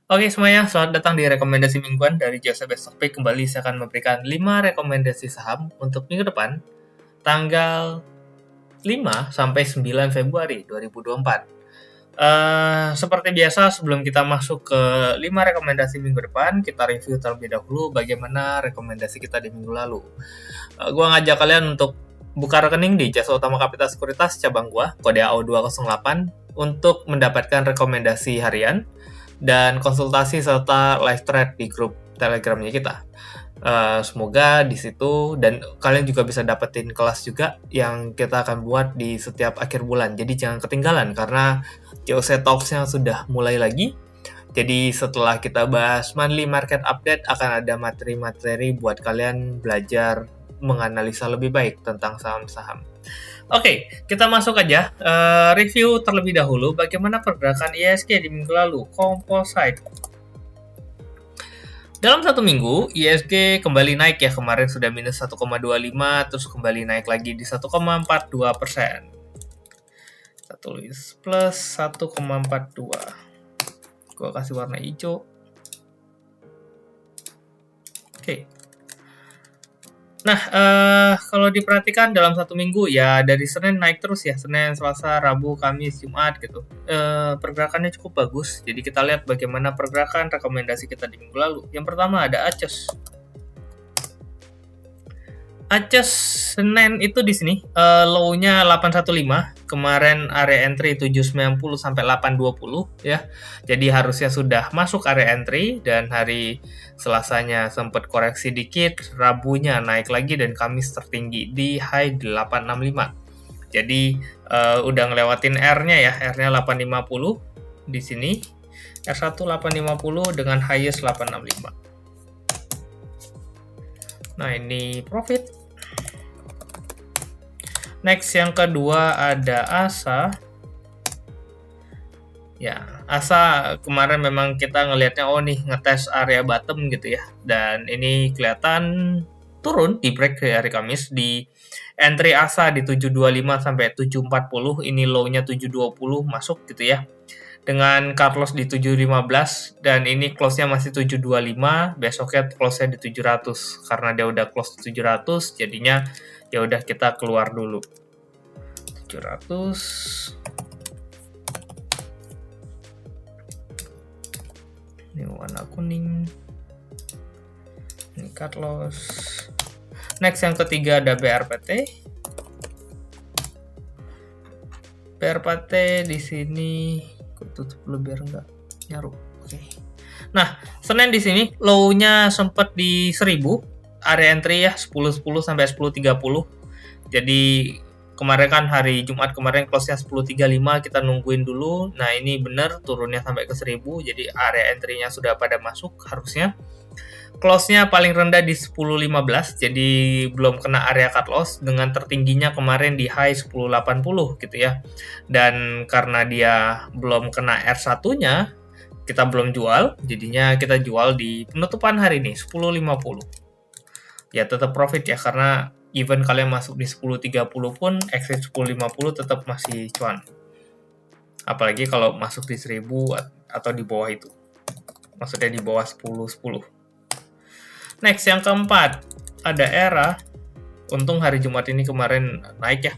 Oke semuanya, selamat datang di rekomendasi mingguan dari Joseph Topik. Kembali saya akan memberikan 5 rekomendasi saham untuk minggu depan, tanggal 5 sampai 9 Februari 2024. Seperti biasa, sebelum kita masuk ke 5 rekomendasi minggu depan, kita review terlebih dahulu bagaimana rekomendasi kita di minggu lalu. Gua ngajak kalian untuk buka rekening di Jasa Utama Kapital Sekuritas cabang gua, kode AO208, untuk mendapatkan rekomendasi harian dan konsultasi serta live thread di grup Telegramnya kita. Semoga di situ, dan kalian juga bisa dapetin kelas juga yang kita akan buat di setiap akhir bulan. Jadi jangan ketinggalan karena JOC Talks-nya sudah mulai lagi. Jadi setelah kita bahas monthly market update, akan ada materi-materi buat kalian belajar menganalisa lebih baik tentang saham-saham. Oke, kita masuk aja. Review terlebih dahulu bagaimana pergerakan IHSG di minggu lalu. Composite. Dalam satu minggu, IHSG kembali naik ya. Kemarin sudah minus 1,25, terus kembali naik lagi di 1,42%. Kita tulis plus 1,42. Gua kasih warna hijau. Oke. Nah, kalau diperhatikan dalam satu minggu ya dari Senin naik terus ya, Senin, Selasa, Rabu, Kamis, Jumat gitu. Pergerakannya cukup bagus. Jadi kita lihat bagaimana pergerakan rekomendasi kita di minggu lalu. Yang pertama ada Aces. Aces Senin itu di sini low-nya 815, kemarin area entry 790 sampai 820 ya. Jadi harusnya sudah masuk area entry, dan hari Selasanya sempat koreksi dikit, Rabunya naik lagi, dan Kamis tertinggi di high 865. Jadi udah ngelewatin R-nya ya, R-nya 850 di sini. R1 850 dengan highest 865. Nah, ini profit. Next, yang kedua ada ASA. Ya, ASA kemarin memang kita ngelihatnya ngetes area bottom gitu ya. Dan ini kelihatan turun di break di hari Kamis, di entry ASA di 725 sampai 740. Ini low-nya 720 masuk gitu ya. Dengan cut loss di 715, dan ini close-nya masih 725, besoknya close-nya di 700. Karena dia udah close di 700, jadinya ya udah kita keluar dulu. 700. Ini warna kuning. Ini cut loss. Next, yang ketiga ada BRPT. BRPT di sini tutup dulu biar nggak nyaru. Oke. Nah, Senin di sini low-nya sempat di 1000, area entry ya 10.10 sampai 10.30. Jadi kemarin kan hari Jumat kemarin close-nya 10.35, kita nungguin dulu. Nah, ini benar turunnya sampai ke 1000, jadi area entry-nya sudah pada masuk harusnya. Close-nya paling rendah di 10.15, jadi belum kena area cut loss, dengan tertingginya kemarin di high 10.80 gitu ya. Dan karena dia belum kena R1-nya, kita belum jual, jadinya kita jual di penutupan hari ini 10.50. Ya tetap profit ya, karena even kalian masuk di 10.30 pun exit 10.50 tetap masih cuan. Apalagi kalau masuk di 1000 atau di bawah itu. Maksudnya di bawah 10.10. Next, yang keempat ada ERA. Untung hari Jumat ini kemarin naik ya.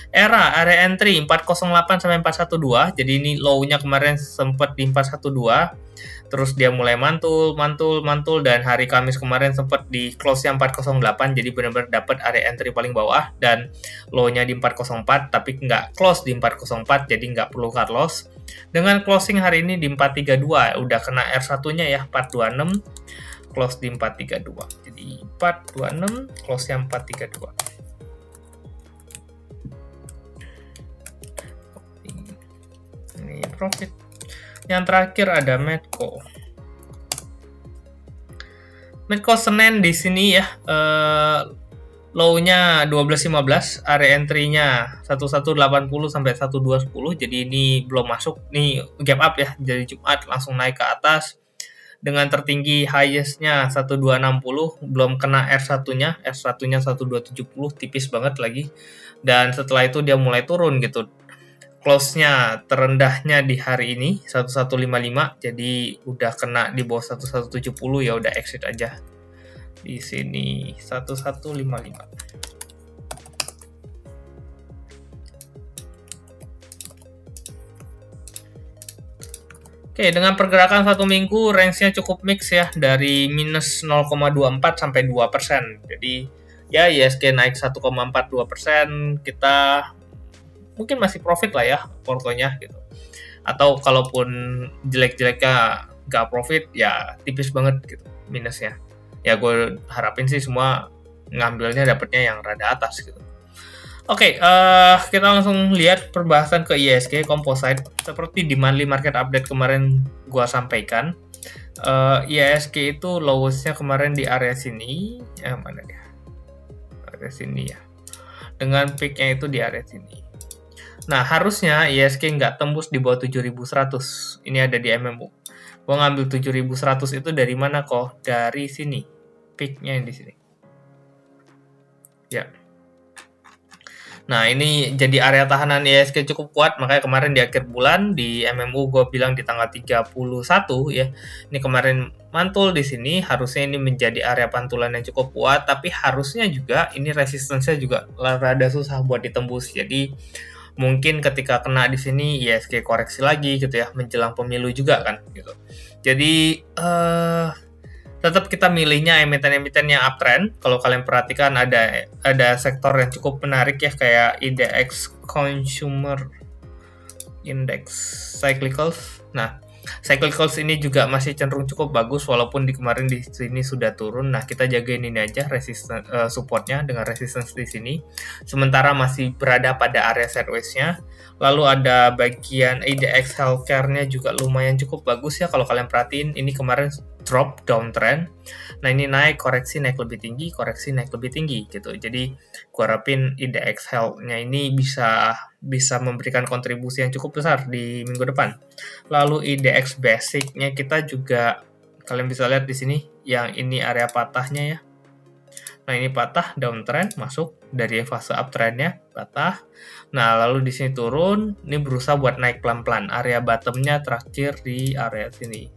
ERA area entry 408 sampai 412. Jadi ini low-nya kemarin sempat di 412. Terus dia mulai mantul, dan hari Kamis kemarin sempat di close-nya 408. Jadi benar-benar dapat area entry paling bawah, dan low-nya di 404 tapi nggak close di 404, jadi nggak perlu cut loss. Dengan closing hari ini di 432, udah kena R1-nya ya 426. Close di 432. Jadi 426, close-nya 432. Ini profit. Yang terakhir ada Medco. Medco Senin di sini ya, low-nya 12.15, area entry-nya 1180 sampai 1210. Jadi ini belum masuk, nih gap up ya. Jadi Jumat langsung naik ke atas. Dengan tertinggi highest-nya 1260, belum kena R1-nya, R1-nya 1270, tipis banget lagi. Dan setelah itu dia mulai turun gitu. close-nya terendahnya di hari ini 1155, jadi udah kena di bawah 1170 ya udah exit aja. Di sini 1155. Oke, dengan pergerakan satu minggu, range-nya cukup mix ya, dari minus 0,24 sampai 2%. Jadi, ya ISG naik 1,42%, kita mungkin masih profit lah ya portonya gitu. Atau kalaupun jelek-jeleknya nggak profit, ya tipis banget gitu minusnya. Ya gue harapin sih semua ngambilnya dapetnya yang rada atas gitu. Oke, kita langsung lihat perbahasan ke ISG Composite. Seperti di monthly market update kemarin gua sampaikan, ISG itu lowest-nya kemarin di area sini, mana dia? Area sini ya. Dengan peak-nya itu di area sini. Nah, harusnya ISG nggak tembus di bawah 7.100. Ini ada di MMU. Gua ngambil 7.100 itu dari mana kok? Dari sini. Peak-nya yang di sini. Ya. Nah, ini jadi area tahanan ISG cukup kuat, makanya kemarin di akhir bulan di MMU gue bilang di tanggal 31 ya. Ini kemarin mantul di sini, harusnya ini menjadi area pantulan yang cukup kuat, tapi harusnya juga ini resistensinya juga rada susah buat ditembus. Jadi mungkin ketika kena di sini ISG koreksi lagi gitu ya, menjelang pemilu juga kan gitu. Jadi tetap kita milihnya emiten-emiten yang uptrend. Kalau kalian perhatikan ada sektor yang cukup menarik ya, kayak IDX Consumer Index Cyclicals. Nah, Cyclicals ini juga masih cenderung cukup bagus walaupun di kemarin di sini sudah turun. Nah, kita jagain ini aja supportnya dengan resistance di sini. Sementara masih berada pada area sideways-nya. Lalu ada bagian IDX Healthcare-nya juga lumayan cukup bagus ya kalau kalian perhatiin. Ini kemarin drop downtrend. Nah, ini naik, koreksi naik lebih tinggi, koreksi naik lebih tinggi gitu. Jadi gua harapin IDX Health-nya ini bisa memberikan kontribusi yang cukup besar di minggu depan. Lalu IDX Basic-nya kita juga kalian bisa lihat di sini yang ini area patahnya ya. Nah, ini patah downtrend masuk dari fase uptrend-nya patah. Nah, lalu di sini turun, ini berusaha buat naik pelan-pelan. Area bottom-nya terakhir di area sini.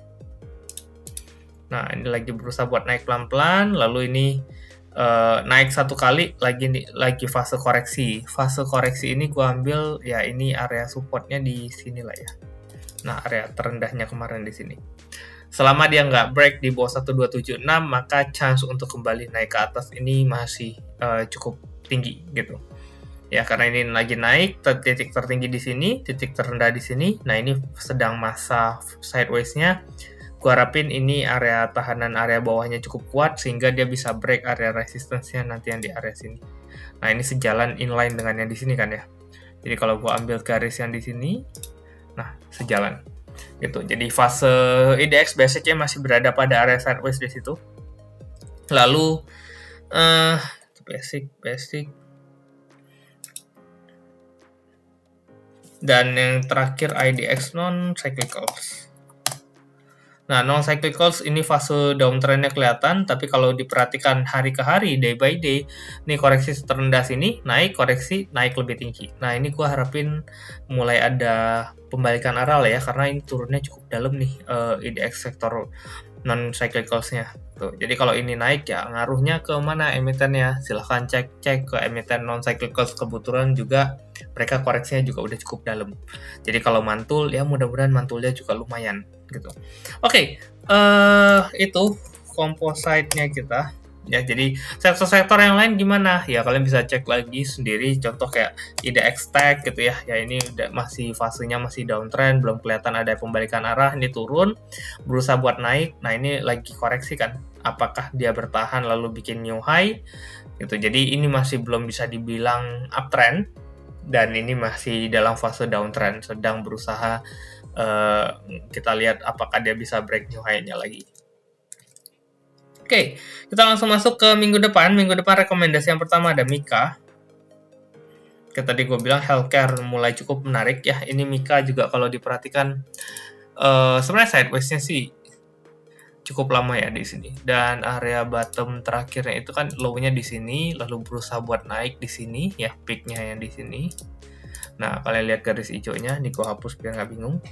Nah, ini lagi berusaha buat naik pelan-pelan, lalu ini naik satu kali, lagi fase koreksi. Fase koreksi ini gua ambil ya ini area supportnya di sini lah ya. Nah, area terendahnya kemarin di sini. Selama dia nggak break di bawah 1276, maka chance untuk kembali naik ke atas ini masih cukup tinggi gitu. Ya, karena ini lagi naik, titik tertinggi di sini, titik terendah di sini. Nah, ini sedang masa sideways-nya. Gua harapin ini area tahanan area bawahnya cukup kuat sehingga dia bisa break area resistance-nya nanti yang di area sini. Nah, ini sejalan inline dengan yang di sini kan ya. Jadi kalau gua ambil garis yang di sini, nah sejalan gitu. Jadi fase IDX Basic-nya masih berada pada area sideways di situ. Lalu basic dan yang terakhir IDX non cyclicals. Nah, non-cyclicals ini fase downtrend-nya kelihatan, tapi kalau diperhatikan hari ke hari, day by day, ini koreksi terendah sini, naik, koreksi, naik lebih tinggi. Nah, ini gua harapin mulai ada pembalikan arah lah ya, karena ini turunnya cukup dalam nih, IDX sektor non-cyclicals-nya. Tuh, jadi kalau ini naik ya, ngaruhnya ke mana emitennya? Silahkan cek ke emiten non-cyclicals, kebetulan juga mereka koreksinya juga udah cukup dalam. Jadi kalau mantul, ya mudah-mudahan mantulnya juga lumayan gitu. Oke, itu composite-nya kita. Ya, jadi sektor-sektor yang lain gimana? Ya kalian bisa cek lagi sendiri. Contoh kayak IDX Tech gitu ya. Ya ini udah masih fasenya masih downtrend, belum kelihatan ada pembalikan arah. Ini turun, berusaha buat naik. Nah ini lagi koreksi kan. Apakah dia bertahan lalu bikin new high? Gitu. Jadi ini masih belum bisa dibilang uptrend dan ini masih dalam fase downtrend, sedang berusaha kita lihat apakah dia bisa break new high-nya lagi. Oke, kita langsung masuk ke minggu depan. Minggu depan rekomendasi yang pertama ada Mika. Kayak tadi gue bilang healthcare mulai cukup menarik ya. Ini Mika juga kalau diperhatikan sebenarnya sideways-nya sih cukup lama ya di sini. Dan area bottom terakhirnya itu kan low-nya di sini, lalu berusaha buat naik di sini ya, peak-nya yang di sini. Nah, kalian lihat garis hijaunya, ini gue hapus biar nggak bingung.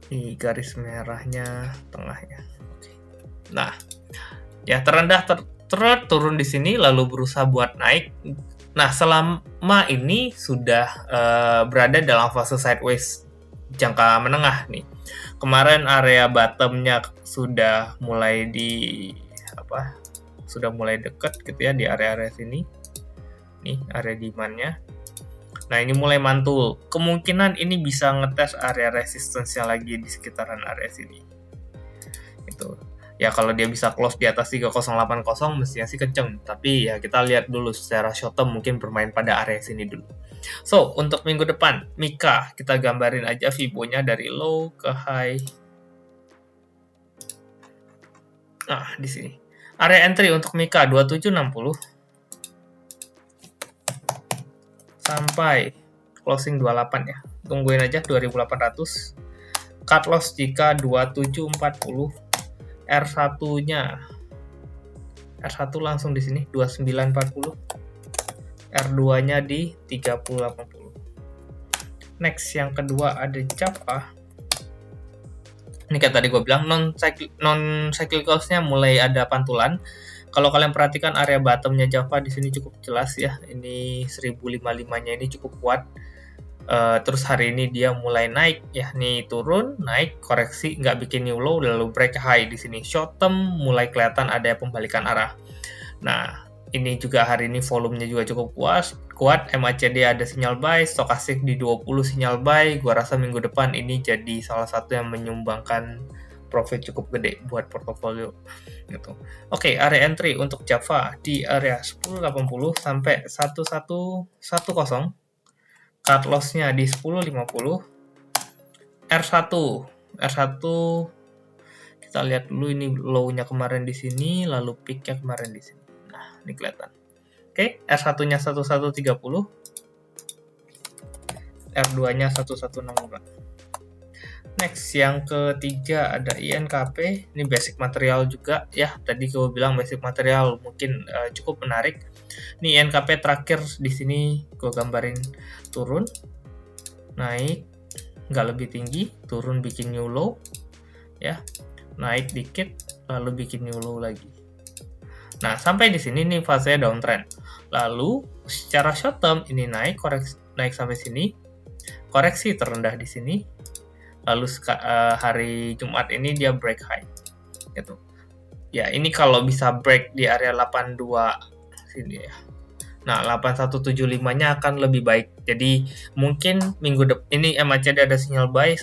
Ini garis merahnya tengahnya. Oke. Nah, ya terendah turun di sini lalu berusaha buat naik. Nah, selama ini sudah berada dalam fase sideways jangka menengah nih. Kemarin area bottomnya sudah mulai sudah mulai dekat gitu ya di area-area sini. Nih, area demand-nya. Nah, ini mulai mantul. Kemungkinan ini bisa ngetes area resistance-nya lagi di sekitaran area sini. Itu. Ya, kalau dia bisa close di atas 3080 mestinya sih kenceng. Tapi ya kita lihat dulu secara short term mungkin bermain pada area sini dulu. So, untuk minggu depan, Mika, kita gambarin aja Fibo-nya dari low ke high. Nah, di sini. Area entry untuk Mika 2760. Sampai closing 28 ya. Tungguin aja 2800. Cut loss jika 2740. R1-nya R1 langsung di sini 2940. R2-nya di 3080. Next yang kedua ada Java. Ini kayak tadi gue bilang non cyclicalsnya mulai ada pantulan. Kalau kalian perhatikan area bottomnya Java di sini cukup jelas ya. Ini 1055-nya ini cukup kuat. Terus hari ini dia mulai naik ya, nih turun, naik, koreksi, nggak bikin new low, lalu break high di sini. Short term mulai kelihatan ada pembalikan arah. Nah, ini juga hari ini volumenya juga cukup kuat. MACD ada sinyal buy, stokastik di 20 sinyal buy. Gua rasa minggu depan ini jadi salah satu yang menyumbangkan profit cukup gede buat portofolio gitu. Oke, area entry untuk Java di area 1080 sampai 1110. Cut loss-nya di 1050. R1 kita lihat dulu ini low-nya kemarin di sini, lalu peak-nya kemarin di sini. Nah, ini kelihatan. Oke, R1-nya 1130. R2-nya 1160. Next, yang ketiga ada INKP. Ini basic material juga ya. Tadi gue bilang basic material mungkin cukup menarik. Ini INKP terakhir di sini gue gambarin turun, naik, nggak lebih tinggi, turun bikin new low, ya, naik dikit, lalu bikin new low lagi. Nah, sampai di sini nih fasenya downtrend. Lalu secara short term ini naik sampai sini, koreksi terendah di sini. Lalu hari Jumat ini dia break high, gitu. Ya, ini kalau bisa break di area 82 sini ya. Nah, 8175-nya akan lebih baik. Jadi, mungkin minggu depan ini MACD ada sinyal buy,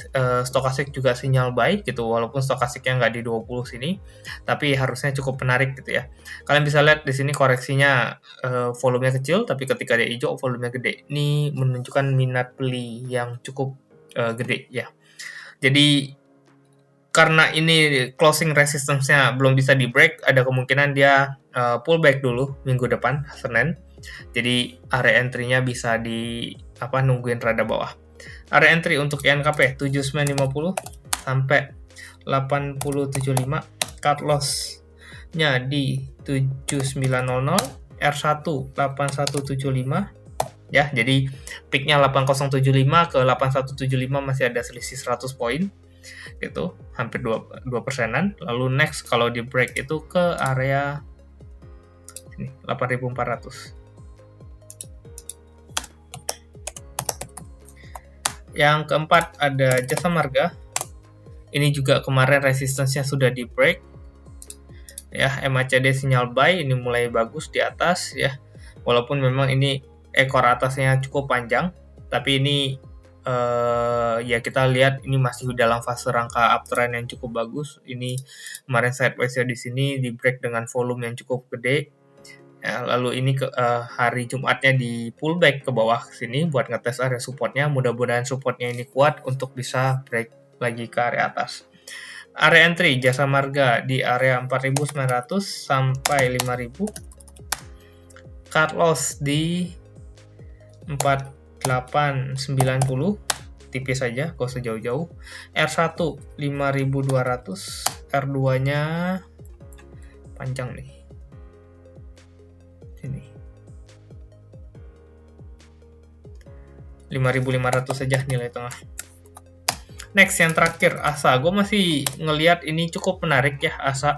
stokastik juga sinyal buy gitu, walaupun stokastiknya nggak di 20 sini, tapi harusnya cukup menarik gitu ya. Kalian bisa lihat di sini koreksinya volumenya kecil, tapi ketika dia hijau volumenya gede. Ini menunjukkan minat beli yang cukup gede ya. Jadi karena ini closing resistance-nya belum bisa di break, ada kemungkinan dia pullback dulu minggu depan Senin. Jadi area entry-nya bisa nungguin rada bawah. Area entry untuk INKP 7950 sampai 8075. Cut loss-nya di 7900, R1 8175. Ya, jadi peak-nya 8075 ke 8175 masih ada selisih 100 poin. Gitu, hampir 2%-an. Lalu next kalau di break itu ke area sini 8400. Yang keempat ada Jasa Marga. Ini juga kemarin resistance-nya sudah di break. Ya, MACD sinyal buy ini mulai bagus di atas ya. Walaupun memang ini ekor atasnya cukup panjang, tapi ini ya kita lihat ini masih dalam fase rangka uptrend yang cukup bagus. Ini kemarin sideways-nya di sini di break dengan volume yang cukup gede. Ya, lalu ini hari Jumatnya di pullback ke bawah sini buat ngetes area supportnya. Mudah-mudahan supportnya ini kuat untuk bisa break lagi ke area atas. Area entry Jasa Marga di area 4.900 sampai 5.000. Cut loss di 4890, tipis saja, gak usah jauh-jauh. R1 5200, R2-nya panjang nih. Sini. 5.500 saja nilai tengah. Next, yang terakhir ASA. Gue masih ngelihat ini cukup menarik ya ASA.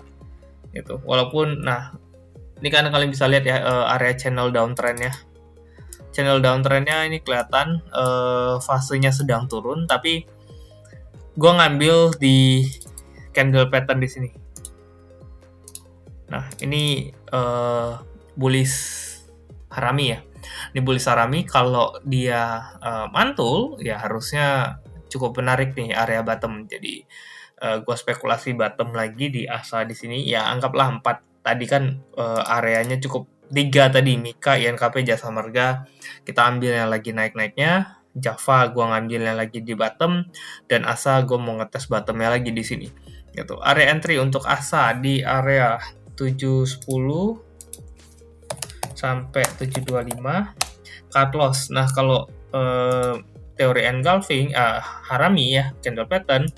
Gitu. Walaupun, nah, ini kan kalian bisa lihat ya area channel downtrend-nya. Channel downtrend-nya ini kelihatan fasenya sedang turun, tapi gue ngambil di candle pattern di sini. Nah, ini bullish harami ya. Ini bullish harami, kalau dia mantul ya harusnya cukup menarik nih area bottom. Jadi gue spekulasi bottom lagi di ASA di sini. Ya anggaplah 4. Tadi kan areanya cukup 3 tadi, Mika, INKP, Jasa Marga. Kita ambilnya lagi naik-naiknya. Java gue ngambilnya lagi di bottom, dan ASA gue mau ngetes bottomnya lagi di sini. Gitu. Area entry untuk ASA di area 710 sampai 725. Cut loss. Nah, kalau teori engulfing harami ya, candle pattern,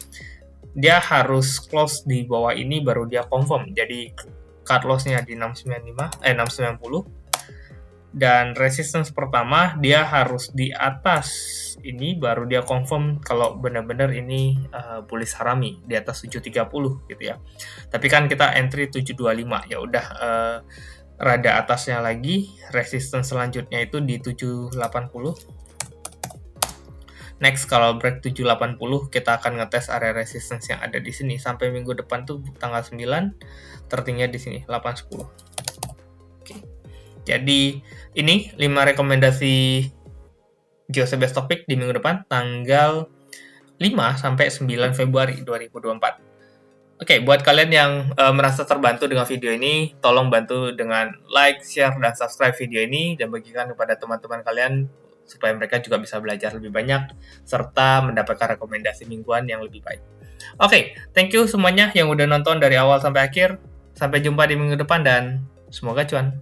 dia harus close di bawah ini baru dia confirm. Jadi cut loss-nya di 690, dan resistance pertama dia harus di atas ini baru dia confirm kalau benar-benar ini bullish harami di atas 730 gitu ya. Tapi kan kita entry 725, ya udah rada atasnya lagi, resistance selanjutnya itu di 780. Next, kalau break 780, kita akan ngetes area resistance yang ada di sini sampai minggu depan tuh tanggal 9, tertingginya di sini 810. Oke. Jadi ini 5 rekomendasi GeoC Best Topic di minggu depan tanggal 5 sampai 9 Februari 2024. Oke, buat kalian yang merasa terbantu dengan video ini, tolong bantu dengan like, share, dan subscribe video ini, dan bagikan kepada teman-teman kalian supaya mereka juga bisa belajar lebih banyak, serta mendapatkan rekomendasi mingguan yang lebih baik. Oke, thank you semuanya yang udah nonton dari awal sampai akhir. Sampai jumpa di minggu depan, dan semoga cuan.